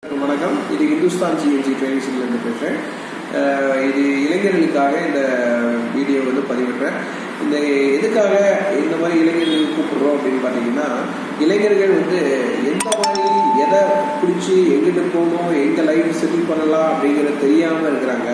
வணக்கம். இது Hindustan CNC training சென்டர்லேருந்து பேசுகிறேன். இது இளைஞர்களுக்காக இந்த வீடியோ பதிவிடுறேன். இந்த எதுக்காக இந்த மாதிரி இளைஞர்கள் கூப்பிடுறோம் அப்படின்னு பார்த்தீங்கன்னா, இளைஞர்கள் எந்த மாதிரி எதை பிடிச்சி எங்கிட்ட போகணும், எங்கே லைஃப் செட்டில் பண்ணலாம் அப்படிங்கிறது தெரியாமல் இருக்கிறாங்க.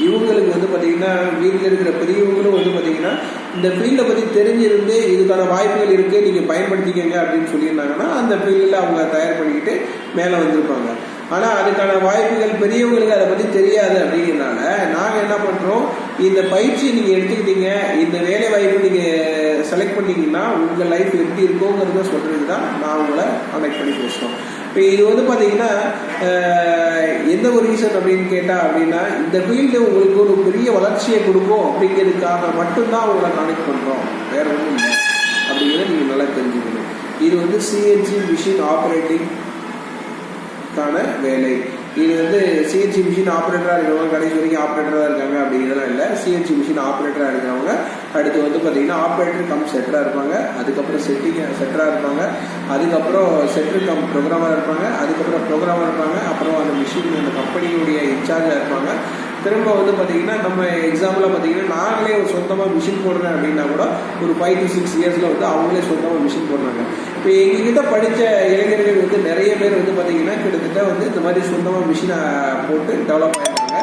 இவங்களுக்கு பார்த்தீங்கன்னா வீட்டில் இருக்கிற பெரியவங்களும் பார்த்தீங்கன்னா இந்த ஃபீல்டை பற்றி தெரிஞ்சிருந்து இதுக்கான வாய்ப்புகள் இருக்குது, நீங்கள் பயன்படுத்திக்கங்க அப்படின்னு சொல்லியிருந்தாங்கன்னா அந்த ஃபீல்டில் அவங்க தயார் பண்ணிக்கிட்டு மேலே வந்திருப்பாங்க. ஆனால் அதுக்கான வாய்ப்புகள் பெரியவங்களுக்கு அதை பற்றி தெரியாது. அப்படிங்கிறதுனால நாங்கள் என்ன பண்ணுறோம், இந்த பயிற்சி நீங்கள் எடுத்துக்கிட்டீங்க, இந்த வேலை வாய்ப்பு நீங்கள் செலக்ட் பண்ணிங்கன்னா உங்கள் லைஃப் எப்படி இருக்குங்கிறத சொல்கிறது தான் நான் உங்களை கான்டாக்ட் பண்ணி பேசுகிறோம். இப்போ இது பார்த்தீங்கன்னா எந்த ஒரு ரீசன் அப்படின்னு கேட்டால் அப்படின்னா, இந்த ஃபீல்டு உங்களுக்கு ஒரு பெரிய வளர்ச்சியை கொடுக்கும் அப்படிங்கிறதுக்காக மட்டும்தான் உங்களை கான்டாக்ட் பண்ணுறோம், வேற ஒன்றும் இல்லை அப்படிங்கிறத நீங்கள் நல்லா தெரிஞ்சுக்கணும். இது சிஎன்சி மிஷின் ஆப்ரேட்டிங் வேலை. இது சிஎன்சி மிஷின் ஆப்ரேட்டராக இருக்கிறவங்க கடைசி வரைக்கும் ஆப்ரேட்டராக இருக்காங்க அப்படிங்கிறதுலாம் இல்லை. சிஎன்சி மிஷின் ஆப்ரேட்டராக இருக்கிறவங்க அடுத்து பார்த்தீங்கன்னா ஆப்ரேட்டர் கம் செட்டராக இருப்பாங்க, அதுக்கப்புறம் செட்டராக இருப்பாங்க, அதுக்கப்புறம் செட்டர் கம் ப்ரோக்ராமராக இருப்பாங்க, அதுக்கப்புறம் ப்ரோக்ராமர் இருப்பாங்க, அப்புறம் அந்த மிஷின் அந்த கம்பெனியுடைய இன்சார்ஜாக இருப்பாங்க. திரும்ப பார்த்தீங்கன்னா நம்ம எக்ஸாம்பிளாக பார்த்தீங்கன்னா நாங்களே ஒரு சொந்தமாக மிஷின் போடுறேன் அப்படின்னா கூட ஒரு 5 to 6 இயர்ஸில் அவங்களே சொந்தமாக மிஷின் போடுறாங்க. இப்போ எங்ககிட்ட படித்த இளைஞர்கள் நிறைய பேர் பார்த்தீங்கன்னா கிட்டத்தட்ட இந்த மாதிரி சொந்தமாக மிஷினை போட்டு டெவலப் ஆகிருக்காங்க.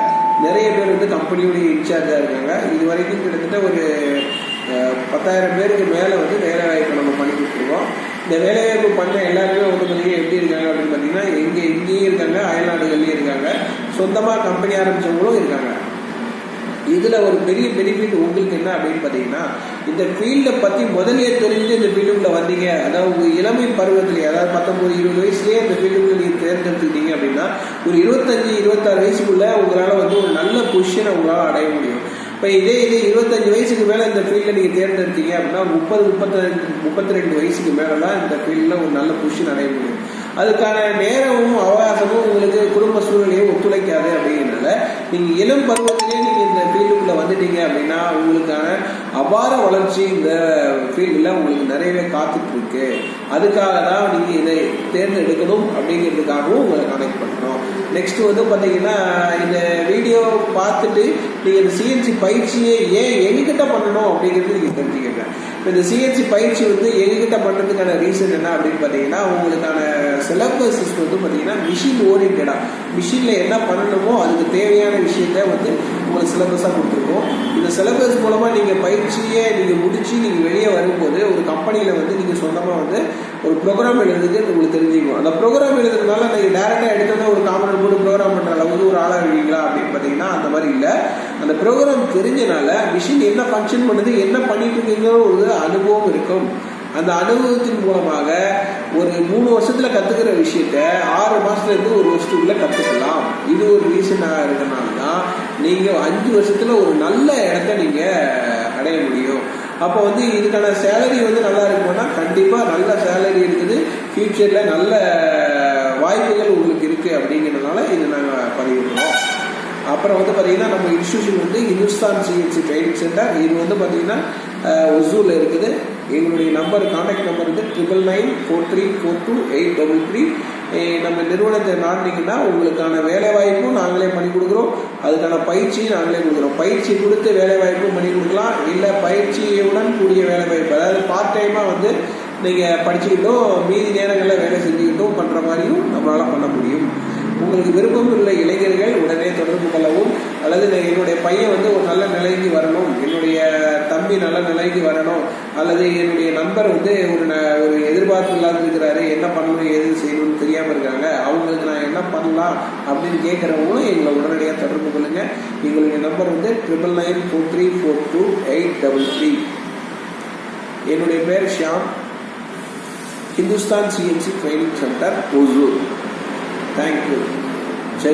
நிறைய பேர் கம்பெனியோடைய இன்சார்ஜாக இருக்காங்க. இது வரைக்கும் கிட்டத்தட்ட ஒரு 10,000 பேருக்கு மேலே வேலை வாய்ப்பு நம்ம பண்ணி கொடுத்துருக்கோம். இந்த வேலைவாய்ப்பு பண்ண எல்லாருமே பார்த்தீங்கன்னா எப்படி இருக்காங்க அப்படின்னு பார்த்தீங்கன்னா, இங்கேயும் இருக்காங்க, அயல்நாடுகள்லேயும் இருக்காங்க, சொந்தமாக கம்பெனி ஆரம்பித்தவங்களும் இருக்காங்க. இதில் ஒரு பெரிய பெனிஃபிட் உங்களுக்கு என்ன அப்படின்னு பார்த்தீங்கன்னா, இந்த ஃபீல்டை பற்றி முதலே தெரிஞ்சு இந்த ஃபீல்டுக்குள்ளே வந்தீங்க, அதாவது உங்கள் இளமை பருவத்திலேயே, அதாவது 19-20 வயசுலேயே இந்த ஃபீல்டுக்குள்ளே நீங்கள் தேர்ந்தெடுத்துக்கிட்டீங்க அப்படின்னா ஒரு 25-26 வயசுக்குள்ளே உங்களால் ஒரு நல்ல பொசிஷனை உங்களால் அடைய முடியும். இப்போ இதே 25 வயசுக்கு மேலே இந்த ஃபீல்டில் நீங்கள் தேர்ந்தெடுத்தீங்க அப்படின்னா 30-32 வயசுக்கு மேலே தான் இந்த ஃபீல்டில் ஒரு நல்ல பொசிஷன் அடைய முடியும். அதுக்கான நேரமும் அவகாசமும் உங்களுக்கு குடும்ப சூழ்நிலையும் ஒத்துழைக்காது. அப்படிங்கிறதுனால நீங்கள் இளம் பருவத்திலேயே நீங்கள் இந்த ஃபீல்டுக்குள்ளே வந்துட்டீங்க அப்படின்னா உங்களுக்கான அபார வளர்ச்சி இந்த ஃபீல்டில் உங்களுக்கு நிறையவே காத்துட்டு இருக்கு. அதுக்காக தான் நீங்கள் இதை தேர்ந்தெடுக்கணும் அப்படிங்கிறதுக்காகவும் உங்களை கனெக்ட் பண்ணுறோம். நெக்ஸ்ட் பார்த்தீங்கன்னா, இந்த வீடியோ பார்த்துட்டு நீங்கள் இந்த சிஎன்சி பயிற்சியை ஏன் எங்ககிட்ட பண்ணணும் அப்படிங்கிறது நீங்கள் தெரிஞ்சுக்கங்க. இப்போ இந்த சிஎன்சி பயிற்சி எங்ககிட்ட பண்ணுறதுக்கான ரீசன் என்ன அப்படின்னு பார்த்தீங்கன்னா, உங்களுக்கான சிலபஸ் பார்த்தீங்கன்னா மிஷின் ஓரியன்டாக மிஷினில் என்ன பண்ணணுமோ அதுக்கு தேவையான விஷயத்த உங்களுக்கு சிலபஸாக கொடுத்துருக்கோம். இந்த சிலபஸ் மூலமாக நீங்கள் பயிற்சியை நீங்கள் முடித்து நீங்கள் வெளியே வரும்போது ஒரு கம்பெனியில் நீங்கள் சொந்தமாக ஒரு ப்ரோக்ராம் எழுதுறதுக்கு உங்களுக்கு தெரிஞ்சுக்கணும். அந்த ப்ரோக்ராம் எழுதுறதுனால நீங்கள் டேரெக்டாக எடுத்தோன்னா ஒரு காமன் போட்டு ப்ரோக்ராம் பண்ணுற அளவுக்கு ஒரு ஆளாக இருக்கீங்களா அப்படின்னு பார்த்தீங்கன்னா அந்த மாதிரி இல்லை. அந்த ப்ரோக்ராம் தெரிஞ்சனால மிஷின் என்ன ஃபங்க்ஷன் பண்ணுது, என்ன பண்ணிட்டு இருக்கீங்கிற ஒரு அனுபவம் இருக்கும். அந்த அனுபவத்தின் மூலமாக ஒரு 3 வருஷத்தில் கற்றுக்கிற விஷயத்த 6 மாதத்துலேருந்து 1 வருஷத்துக்குள்ளே கற்றுக்கலாம். இது ஒரு ரீசனாக இருக்கிறனால தான் நீங்கள் 5 வருஷத்தில் ஒரு நல்ல இடத்த நீங்கள் அடைய முடியும். அப்போ இதுக்கான சேலரி நல்லா இருக்குமானா கண்டிப்பாக நல்ல சேலரி இருக்குது, ஃபியூச்சரில் நல்ல வாய்ப்புகள் உங்களுக்கு இருக்குது. அப்படிங்கிறதுனால இது நாங்கள் பதிவிடுறோம். அப்புறம் பார்த்தீங்கன்னா நம்ம institution Hindustan CNC training centre. இது பார்த்தீங்கன்னா ஒசூரில் இருக்குது. எங்களுடைய கான்டாக்ட் நம்பர் 9994342833. நம்ம நிறுவனத்தை நாடினீங்கன்னா உங்களுக்கான வேலை வாய்ப்பும் நாங்களே பண்ணி கொடுக்குறோம், அதுக்கான பயிற்சியும் நாங்களே கொடுக்குறோம். பயிற்சி கொடுத்து வேலை வாய்ப்பும் பண்ணி கொடுக்கலாம், இல்லை பயிற்சியுடன் கூடிய வேலை வாய்ப்பு, அதாவது பார்ட் டைமாக நீங்கள் படிச்சுக்கிட்டோம் மீதி நேரங்களில் வேலை செஞ்சுக்கிட்டும் பண்ணுற மாதிரியும் நம்மளால் பண்ண முடியும். உங்களுக்கு விருப்பம் உள்ள இளைஞர்கள் உடனே தொடர்பு கொள்ளவும், அல்லது என்னுடைய பையன் ஒரு நல்ல நிலைக்கு வரணும், என்னுடைய தம்பி நல்ல நிலைக்கு வரணும், அல்லது என்னுடைய நண்பர் ஒரு எதிர்பார்ப்பு இல்லாத இருக்கிறாரு, என்ன பண்ணணும் எது செய்யணும்னு தெரியாமல் இருக்காங்க, அவங்களுக்கு நான் என்ன பண்ணலாம் அப்படின்னு கேட்குறவங்களும் எங்களை உடனடியாக தொடர்பு கொள்ளுங்க. எங்களுடைய நம்பர் 9994342833. என்னுடைய பேர் Shyam, Hindustan CNC training centre, Hosur. Thank you. Jai